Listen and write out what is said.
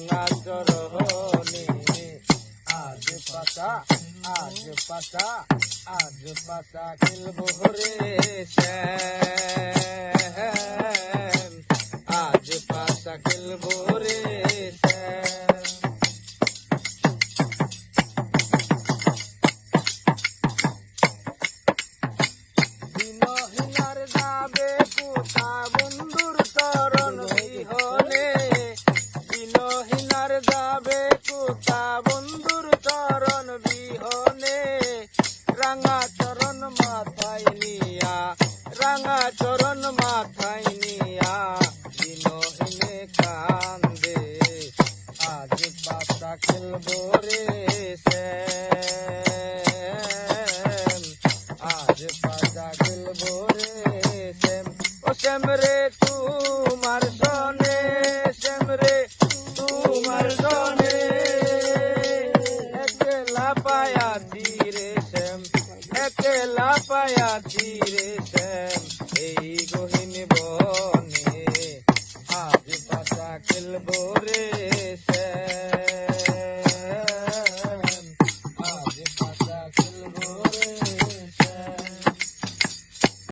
রাঙা চরণে আজ পাতা খেলবো রে শ্যাম আজ পাতা খেলবো রে শ্যাম দিনহীনার যাবে কোথা বন্ধুর চরণ বিহনে দিনহীনার যাবে কোথা বন্ধুর চরণ বিহনে রাঙা চরণ মাথায় নিয়া দিনহীনে কান্দে আজ পাতা খেলবো রে শ্যাম আজ পাতা খেলবো রে শ্যাম ও শ্যাম রে তোমার সনে শ্যাম রে তোমার সনে একলা পায়াছি রে শ্যাম একলা পায়াছি রে শ্যাম এই গহীন বনে আজ পাতা খেলবো রে শ্যাম